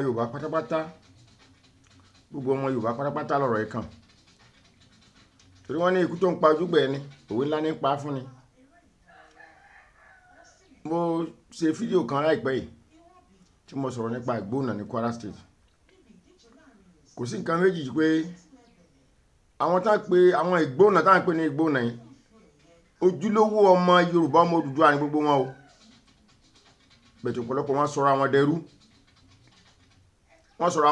Yorùbá pátápátá gbogbo ọmọ Yorùbá pátápátá lọ́rọ̀ ẹ̀ kàn torí wọ́n ní ikú tó ń pa ojúgbẹ̀ ni òwe ńlá ní pa fún ni. Mo ṣe fídíò kan láìpẹ́ yìí tí mo sọ̀rọ̀ nípa ìgbóònà ní Kwara State. Kò sí nǹkan méjì pé àwọn ìgbóònà tá ń pè ní ìgbóònà yìí ojúlówó ọmọ Yorùbá ọmọ Odùduwà ní gbogbo wọn o, bẹ̀tẹ̀ ọ̀pọ̀lọpọ̀ wọn sọ̀rọ̀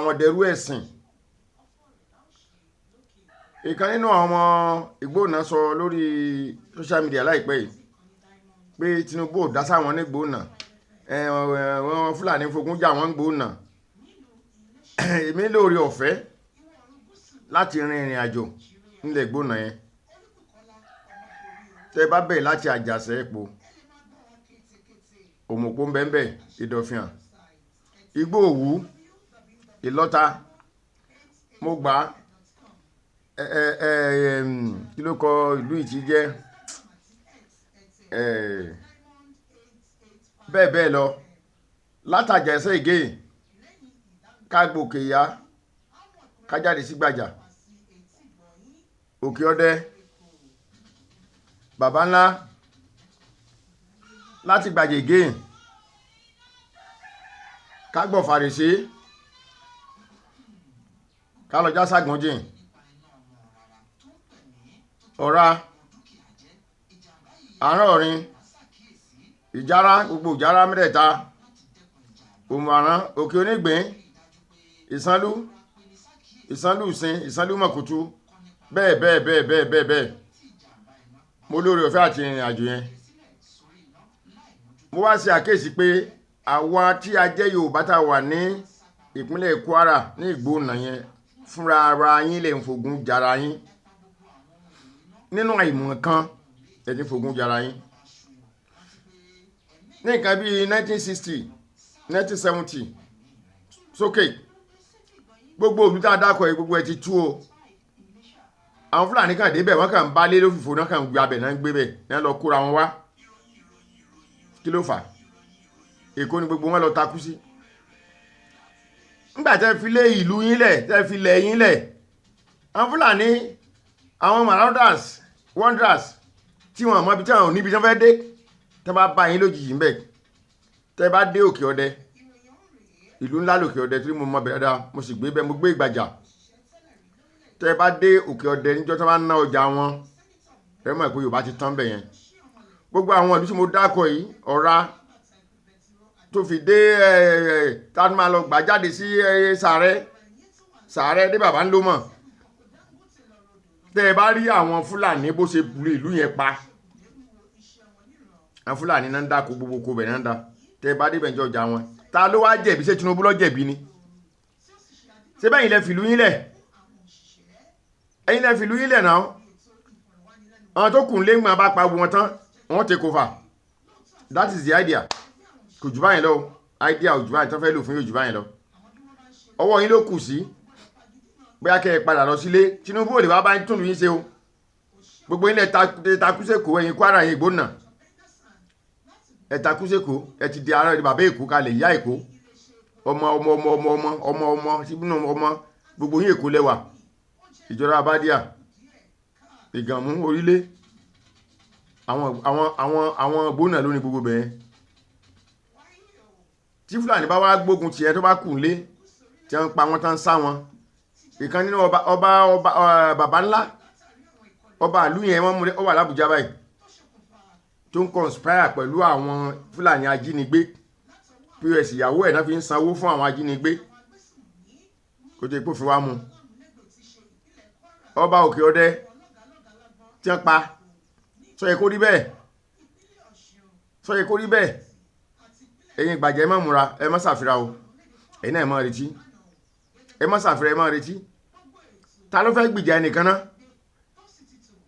àwọn dẹrú ẹ̀sìn. Ìkan nínú àwọn ọmọ ìgbóònà sọ lórí social media láìpẹ́ yìí pé Tinubu ò dá sáwọn ní ìgbóònà, wọn Fúlàní fogun jà wọ́n ń gbóònà. Èmi lóore ọ̀fẹ́ láti rin ìrìn àjò nílẹ̀ ìgbóònà yẹn. Tẹ́ bá bẹ̀rẹ̀ láti Àjàṣẹ́ epo Òmùpó ńbẹ́ńbẹ́ Ìdọ̀fìàn Igbó Òwú Ìlọ́ta mo gbà kí ló kọ ìlú ìtì jẹ́ bẹ́ẹ̀ bẹ́ẹ̀ lọ látàjàṣẹ́ ìgé kágbòkè ya kájáde sí Gbàjà Òkè Ọdẹ Bàbá Ńlá láti Gbàjà ìgé kágbọ̀ Fàrèsé kálọjá Ságànjìn Ọ̀rá Àárọ̀ Ọ̀rin Ìjárá gbogbo Ìjárá mẹ́tẹ̀ẹ̀ta Òmùàrán Òkè Onígbín Ìsánlú Ìsìn Ìsánlú Mọ̀kútú bẹ́ẹ̀ mo lóore ọ̀fẹ́ àti ìrìn àjò yẹn. Mo wá ṣe àkíyèsí pé àwa tí a jẹ́ Yorùbá tá wà ní ìpínlẹ̀ Kwara ní ìgbóònà yẹn fúnra ara yín lè ń fogun jara yín nínú àìmọ̀ kan ẹ ti fogun jara yín. Ní nǹkan bí 1960 1970 sókè gbogbo òlú tá a dákọ̀ ẹ gbogbo ẹ ti tú o. Àwọn Fúlàní kàn débẹ̀ wọ́n kàn ń bá lé lófìfo náà kàn gbé abẹ̀ náà ń gbé bẹ̀ náà lọ kóra wọn wá. Kí ló fà? Èkó ni gbogbo wọn lọ takú sí. Nígbà tẹ́ fi lé ìlú yín lẹ̀ tẹ́ fi lẹ̀ yín lẹ̀ àwọn Fúlàní àwọn marauders wanderers tí wọ́n mọ̀ ibi tí àwọn níbi tí wọ́n fẹ́ dé tẹ́ bá bá yín lójijì ń bẹ̀ tẹ́ bá dé Òkè Ọdẹ ìlú ńlá lòkè Ọdẹ tí mo mọ̀ bẹ̀rẹ̀ dáa mo sì gbé bẹ́ẹ̀ mo gbé Ìgbàjà tẹ́ bá dé Òkè Ọdẹ níjọ́ tí wọ́n bá ná ọjà wọn ẹ mọ̀ pé Yorùbá ti tán bẹ̀ yẹn. Gbogbo àwọn ìlú tí mo dákọ̀ yìí Ọ̀rá tó fi dé táwọn máa lọ gbà jáde sí Sàárẹ́ dé Bàbá Ńlọ mọ̀ tẹ́ bá rí àwọn Fúlàní bó ṣe bu ìlú yẹn pa. Àwọn Fúlàní náà ń dáko gbogbo kó bẹ̀ náà ń da tẹ́ bá dé bẹ̀jọ́ ọjà wọn. Ta ló wá jẹ̀bi? Ṣé Tinubu ló jẹ̀bi ni? Ṣé bẹ́yìn lẹ fìlú yín lẹ̀? Ẹ̀yin lẹ fìlú yín lẹ̀ náà. Àwọn tó kùn lé ń gbọ́n bá pa wọn tán wọ́n take over. That is the idea. Kò jù báyìí lọ. Idea ò jù báyìí tán fẹ́ lò fún yóò jù báyìí lọ. Ọwọ́ yín ló kù sí. Bóyá kẹ́ ẹ padà lọ sílé. Tinubu ò lè wá bá ń tún yín ṣe o. Gbogbo ilẹ̀ takúsèkó ẹ̀yin Kwara ẹ̀yin Ìgbóònà. Ẹ takúsèkó ẹ ti di ara ẹ̀ bàbá Èkó kalẹ̀ ìyá Èkó. Ọmọ síbínú ọmọ gbogbo yín Èkó lẹ́wà. Ìjọba Abádíà Ìgànmú Orílẹ̀ àwọn Ìgbóònà lónìí gbogbo bẹ̀yẹn. Tí Fúlàní bá wá gbógun tiẹ̀ tó bá kù lé tí wọ́n pa wọ́n tán sá wọn. Ìkan nínú Bàbá Ńlá ọba ìlú yẹn wọ́n mú ó wà l'Ábùjá báyìí tó ń conspire pẹ̀lú àwọn Fúlàní ajínigbé POS ìyàwó ẹ̀ náà fi ń sanwó fún àwọn ajínigbé kó tó ipò fi wá mú. Ọba Òkè Ọdẹ tí wọ́n pa sọ yẹ kó rí bẹ́ẹ̀ ẹ̀yin Ìgbàjà ẹ má múra ẹ má ṣàfihàn o ẹ̀yin náà ẹ má retí ẹ má ṣàfihàn ẹ má retí. Ta ló fẹ́ gbìjà ẹnìkan náà?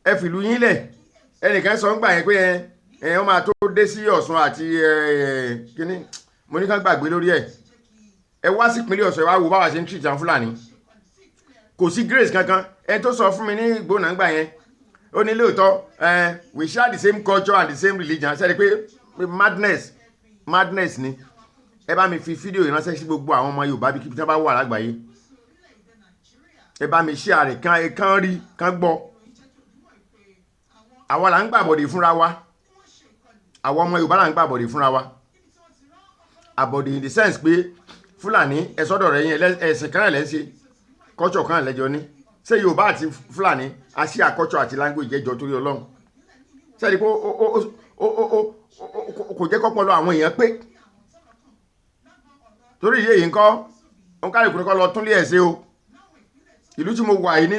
Ẹ fìlú yín lẹ̀ ẹnìkan sọ ń gbà yẹn pé wọ́n máa tó dé sí Ọ̀ṣun àti kíní mo ní ká gbàgbé lórí ẹ̀. Ẹ wá sí ìpínlẹ̀ Ọ̀ṣun ẹ wá wo báwa ṣe ń treat àwọn Fúlàní. Kò sí grace kankan. Ẹ tó sọ fún mi ní Ìgbóònà gbà yẹn ó ní lóòótọ́ we share the same culture and the same religion. Ṣé ẹ rí pé madness ni ẹ bá mi fi fídíò ìránṣẹ́ sí gbogbo àwọn ọmọ Yorùbá bí kíbi tí wọ́n bá wà lágbàáyé. Ẹ bá mi share rẹ̀ kán rí kán gbọ́. Àwa là ń gbàbọ̀dè fúnra wa. Àwọn ọmọ Yorùbá là ń gbàbọ̀dè fúnra wa. Àbọ̀dè in the sense pé Fúlàní ẹ̀sọ́dọ̀ rẹ̀ yẹn ẹ̀sìn kan náà lẹ́ ń ṣe, culture kan náà lẹ́jọ́ ní. Ṣé Yorùbá àti Fúlàní a ṣí culture àti language ẹjọ́ torí Ọlọ́run? Ṣé ẹni pé kò jẹ́ kọ́pọ̀lọ́ àwọn èèyàn pé torí ìyé yìí ń kọ́ ó ń kárí kúrẹ́kọ́ lọ túnlé ẹ̀ ṣe o. Ìlú tí mo wà yìí ní